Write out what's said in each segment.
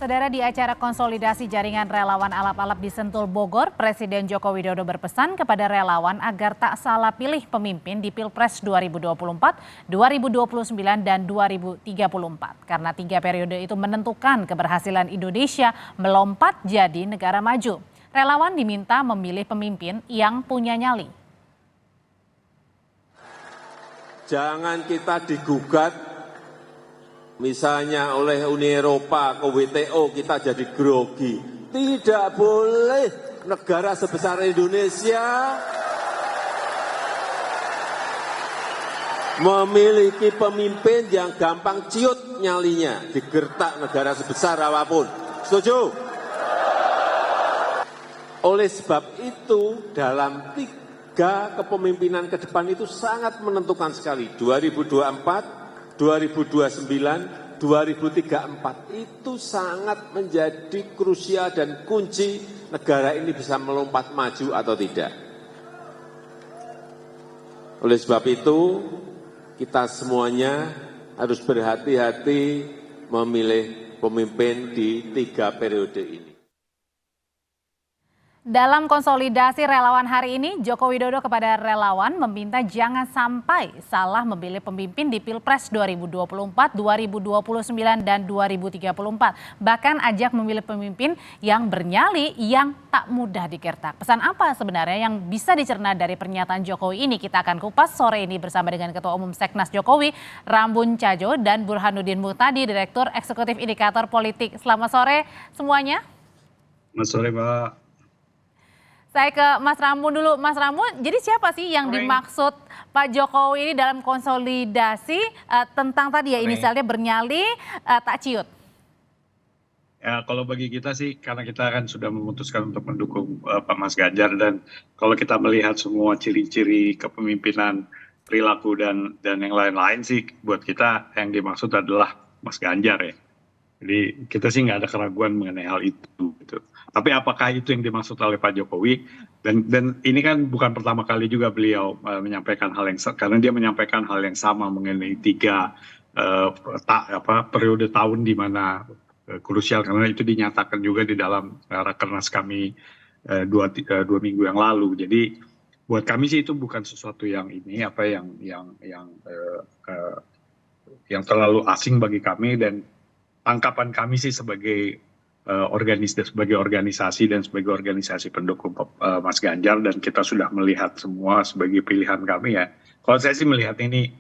Saudara, di acara konsolidasi jaringan relawan alap-alap di Sentul, Bogor, Presiden Joko Widodo berpesan kepada relawan agar tak salah pilih pemimpin di Pilpres 2024, 2029, dan 2034. Karena 3 periode itu menentukan keberhasilan Indonesia melompat jadi negara maju. Relawan diminta memilih pemimpin yang punya nyali. Jangan kita digugat misalnya oleh Uni Eropa ke WTO kita jadi grogi. Tidak boleh negara sebesar Indonesia memiliki pemimpin yang gampang ciut nyalinya, digertak negara sebesar apapun. Setuju? Oleh sebab itu dalam 3 kepemimpinan ke depan itu sangat menentukan sekali. 2024, 2029, 2034 itu sangat menjadi krusial dan kunci negara ini bisa melompat maju atau tidak. Oleh sebab itu kita semuanya harus berhati-hati memilih pemimpin di 3 periode ini. Dalam konsolidasi relawan hari ini, Joko Widodo kepada relawan meminta jangan sampai salah memilih pemimpin di Pilpres 2024, 2029, dan 2034. Bahkan ajak memilih pemimpin yang bernyali, yang tak mudah digertak. Pesan apa sebenarnya yang bisa dicerna dari pernyataan Jokowi ini? Kita akan kupas sore ini bersama dengan Ketua Umum Seknas Jokowi, Rambun Tjadjo, dan Burhanuddin Muhtadi, Direktur Eksekutif Indikator Politik. Selamat sore semuanya. Selamat sore, Mbak. Saya ke Mas Rambun dulu. Mas Rambun, jadi siapa sih yang dimaksud Pak Jokowi ini dalam konsolidasi tentang tadi ya inisialnya bernyali tak ciut? Ya, kalau bagi kita sih karena kita kan sudah memutuskan untuk mendukung Pak Mas Ganjar, dan kalau kita melihat semua ciri-ciri kepemimpinan, perilaku dan yang lain-lain sih buat kita yang dimaksud adalah Mas Ganjar ya. Jadi kita sih nggak ada keraguan mengenai hal itu gitu. Tapi apakah itu yang dimaksud oleh Pak Jokowi? Dan ini kan bukan pertama kali juga beliau menyampaikan hal yang karena dia menyampaikan hal yang sama mengenai 3 periode tahun di mana krusial, karena itu dinyatakan juga di dalam rakernas kami 2 minggu yang lalu. Jadi buat kami sih itu bukan sesuatu yang yang terlalu asing bagi kami, dan tangkapan kami sih sebagai organisasi dan sebagai organisasi pendukung Mas Ganjar, dan kita sudah melihat semua sebagai pilihan kami ya. Kalau saya sih melihat ini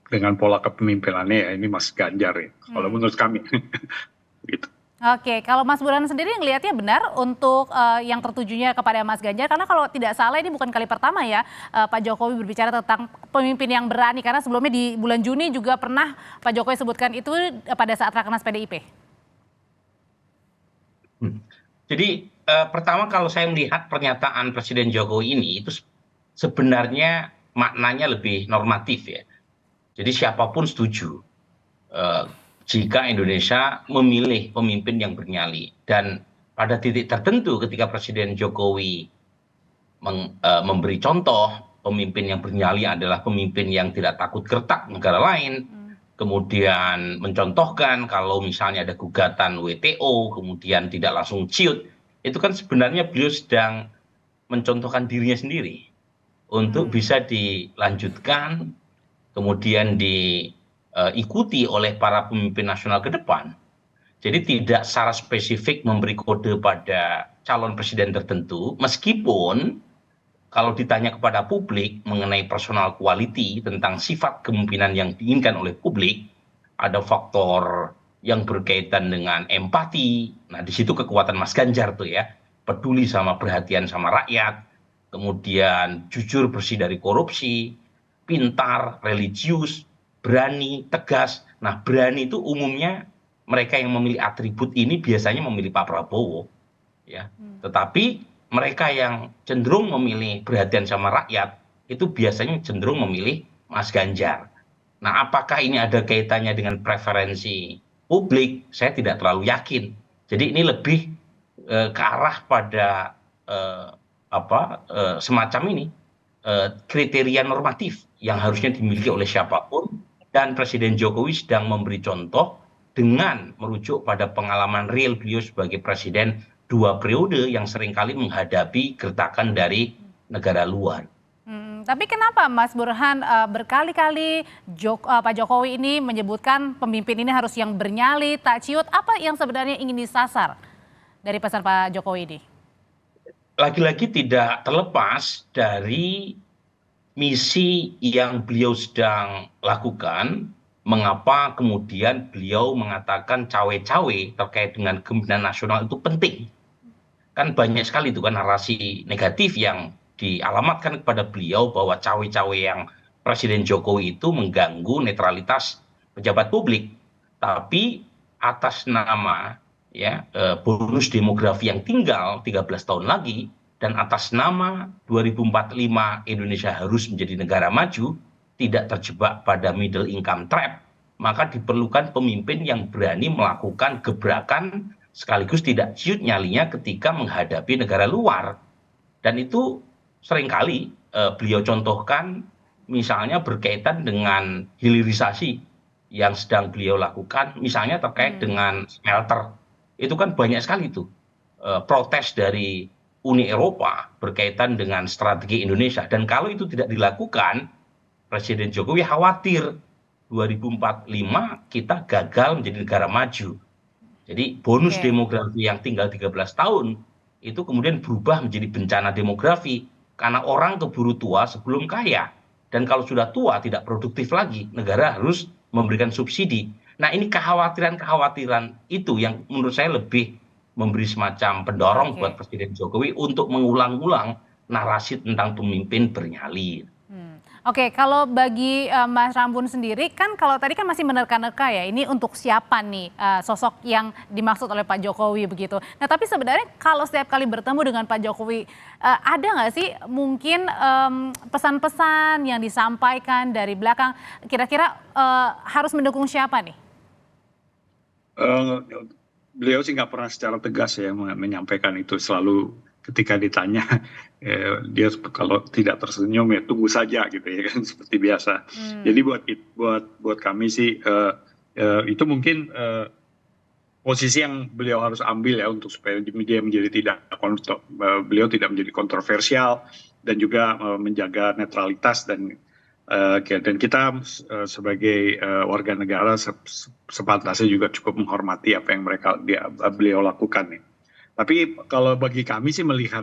dengan pola kepemimpinannya ya ini Mas Ganjar ya. Kalau menurut kami gitu. Oke, kalau Mas Burhan sendiri ngelihatnya benar untuk yang tertujunya kepada Mas Ganjar, karena kalau tidak salah ini bukan kali pertama ya Pak Jokowi berbicara tentang pemimpin yang berani, karena sebelumnya di bulan Juni juga pernah Pak Jokowi sebutkan itu pada saat Rakernas PDIP. Jadi pertama kalau saya melihat pernyataan Presiden Jokowi ini itu sebenarnya maknanya lebih normatif ya. Jadi siapapun setuju jika Indonesia memilih pemimpin yang bernyali, dan pada titik tertentu ketika Presiden Jokowi memberi contoh pemimpin yang bernyali adalah pemimpin yang tidak takut gertak negara lain, kemudian mencontohkan kalau misalnya ada gugatan WTO kemudian tidak langsung ciut, itu kan sebenarnya beliau sedang mencontohkan dirinya sendiri untuk bisa dilanjutkan kemudian diikuti oleh para pemimpin nasional ke depan. Jadi tidak secara spesifik memberi kode pada calon presiden tertentu, meskipun kalau ditanya kepada publik mengenai personal quality, tentang sifat kepemimpinan yang diinginkan oleh publik, ada faktor yang berkaitan dengan empati. Nah, di situ kekuatan Mas Ganjar tuh ya, peduli sama perhatian sama rakyat, kemudian jujur bersih dari korupsi, pintar, religius, berani, tegas. Nah, berani itu umumnya mereka yang memilih atribut ini biasanya memilih Pak Prabowo, ya. Tetapi mereka yang cenderung memilih perhatian sama rakyat itu biasanya cenderung memilih Mas Ganjar. Nah, apakah ini ada kaitannya dengan preferensi publik? Saya tidak terlalu yakin. Jadi ini lebih ke arah pada semacam ini kriteria normatif yang harusnya dimiliki oleh siapapun, dan Presiden Jokowi sedang memberi contoh dengan merujuk pada pengalaman real beliau sebagai presiden 2 periode yang seringkali menghadapi gertakan dari negara luar. Tapi kenapa Mas Burhan berkali-kali Pak Jokowi ini menyebutkan pemimpin ini harus yang bernyali, tak ciut, apa yang sebenarnya ingin disasar dari pesan Pak Jokowi ini? Lagi-lagi tidak terlepas dari misi yang beliau sedang lakukan, mengapa kemudian beliau mengatakan cawe-cawe terkait dengan kepemimpinan nasional itu penting. Kan banyak sekali itu kan narasi negatif yang dialamatkan kepada beliau bahwa cawe-cawe yang Presiden Jokowi itu mengganggu netralitas pejabat publik. Tapi atas nama bonus demografi yang tinggal 13 tahun lagi dan atas nama 2045 Indonesia harus menjadi negara maju, tidak terjebak pada middle income trap, maka diperlukan pemimpin yang berani melakukan gebrakan sekaligus tidak ciut nyalinya ketika menghadapi negara luar. Dan itu seringkali beliau contohkan misalnya berkaitan dengan hilirisasi yang sedang beliau lakukan, misalnya terkait dengan smelter. Itu kan banyak sekali tuh protes dari Uni Eropa berkaitan dengan strategi Indonesia. Dan kalau itu tidak dilakukan, Presiden Jokowi khawatir 2045 kita gagal menjadi negara maju. Jadi bonus demografi yang tinggal 13 tahun itu kemudian berubah menjadi bencana demografi. Karena orang keburu tua sebelum kaya. Dan kalau sudah tua tidak produktif lagi, negara harus memberikan subsidi. Nah ini kekhawatiran itu yang menurut saya lebih memberi semacam pendorong buat Presiden Jokowi untuk mengulang-ulang narasi tentang pemimpin bernyali. Oke, kalau bagi Mas Rambun sendiri kan kalau tadi kan masih menerka-nerka ya, ini untuk siapa nih sosok yang dimaksud oleh Pak Jokowi begitu. Nah tapi sebenarnya kalau setiap kali bertemu dengan Pak Jokowi, ada nggak sih mungkin pesan-pesan yang disampaikan dari belakang, kira-kira harus mendukung siapa nih? Beliau sih nggak pernah secara tegas ya menyampaikan itu, selalu ketika ditanya dia kalau tidak tersenyum ya tunggu saja gitu ya kan, seperti biasa. Jadi buat kami sih itu mungkin posisi yang beliau harus ambil ya untuk supaya dia menjadi beliau tidak menjadi kontroversial dan juga menjaga netralitas dan kita sebagai warga negara sepantasnya juga cukup menghormati apa yang beliau lakukan ya. Tapi kalau bagi kami sih melihat,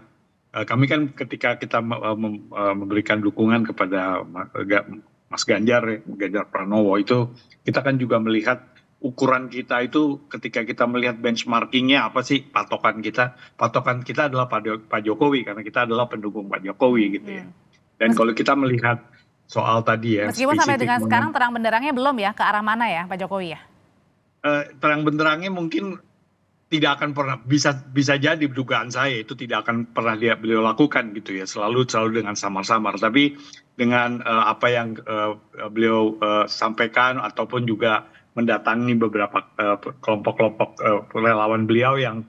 kami kan ketika kita memberikan dukungan kepada Mas Ganjar Pranowo itu, kita kan juga melihat ukuran kita itu ketika kita melihat benchmarkingnya apa sih patokan kita. Patokan kita adalah Pak Jokowi karena kita adalah pendukung Pak Jokowi gitu ya. Dan kalau kita melihat soal tadi ya. Meskipun sampai dengan sekarang terang benderangnya belum ya ke arah mana ya Pak Jokowi ya? Terang benderangnya mungkin tidak akan pernah, bisa jadi dugaan saya itu tidak akan pernah beliau lakukan gitu ya, selalu dengan samar-samar. Tapi dengan apa yang beliau sampaikan ataupun juga mendatangi beberapa kelompok-kelompok relawan beliau yang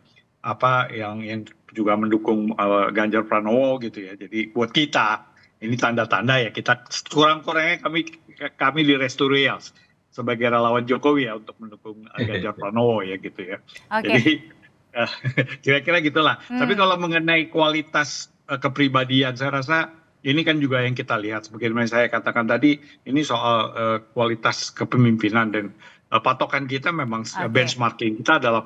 juga mendukung Ganjar Pranowo gitu ya. Jadi buat kita ini tanda-tanda ya kita kurang-kurangnya kami di Restoreal sebagai relawan Jokowi ya untuk mendukung Ganjar Pranowo ya gitu ya. Jadi kira-kira gitulah. Tapi kalau mengenai kualitas kepribadian, saya rasa ini kan juga yang kita lihat. Sebagaimana saya katakan tadi, ini soal kualitas kepemimpinan dan patokan kita memang benchmarking kita adalah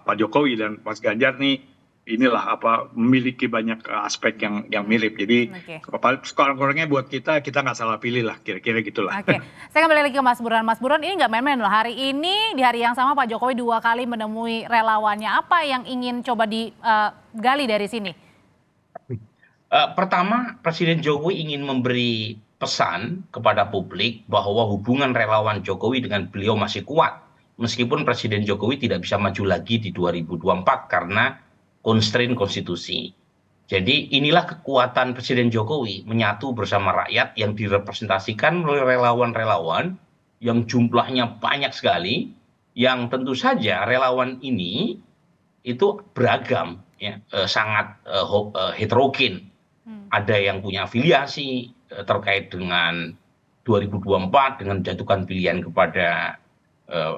Pak Jokowi dan Mas Ganjar nih. Inilah memiliki banyak aspek yang mirip. Jadi sekurang-kurangnya buat kita nggak salah pilih lah, kira-kira gitulah. Saya kembali lagi ke Mas Burhan. Mas Burhan ini nggak main-main loh. Hari ini di hari yang sama Pak Jokowi 2 kali menemui relawannya. Apa yang ingin coba digali dari sini? Pertama, Presiden Jokowi ingin memberi pesan kepada publik bahwa hubungan relawan Jokowi dengan beliau masih kuat. Meskipun Presiden Jokowi tidak bisa maju lagi di 2024 karena constraint konstitusi. Jadi inilah kekuatan Presiden Jokowi menyatu bersama rakyat yang direpresentasikan oleh relawan-relawan yang jumlahnya banyak sekali, yang tentu saja relawan ini itu beragam ya, sangat heterogen. Ada yang punya afiliasi terkait dengan 2024 dengan menjatuhkan pilihan kepada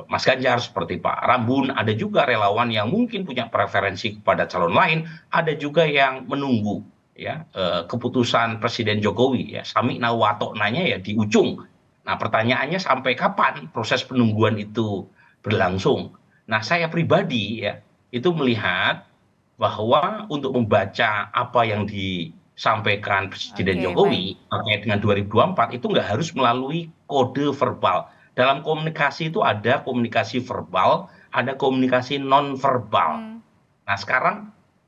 Mas Ganjar, seperti Pak Rambun, ada juga relawan yang mungkin punya preferensi kepada calon lain, ada juga yang menunggu ya keputusan Presiden Jokowi ya, sami watoknanya ya di ujung. Nah, pertanyaannya sampai kapan proses penungguan itu berlangsung? Nah, saya pribadi ya itu melihat bahwa untuk membaca apa yang disampaikan Presiden Oke, Jokowi baik. terkait dengan 2024 itu nggak harus melalui kode verbal. Dalam komunikasi itu ada komunikasi verbal, ada komunikasi non-verbal. Hmm, Nah, sekarang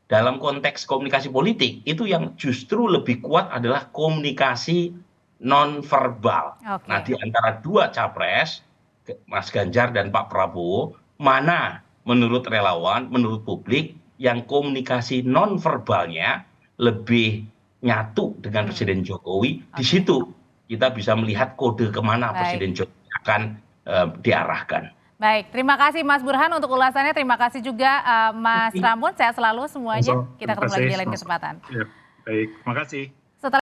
dalam konteks komunikasi politik itu yang justru lebih kuat adalah komunikasi non-verbal. Nah, oke. di antara dua capres, Mas Ganjar dan Pak Prabowo, mana menurut relawan, menurut publik yang komunikasi non-verbalnya lebih nyatu dengan Hmm, Presiden Jokowi? Di oke. situ kita bisa melihat kode kemana Baik. Presiden Jokowi akan diarahkan. Baik, terima kasih Mas Burhan untuk ulasannya. Terima kasih juga Mas Rambun. Sehat selalu semuanya. Kita Terima ketemu lagi kasih. di lain kesempatan. Ya, baik, terima kasih.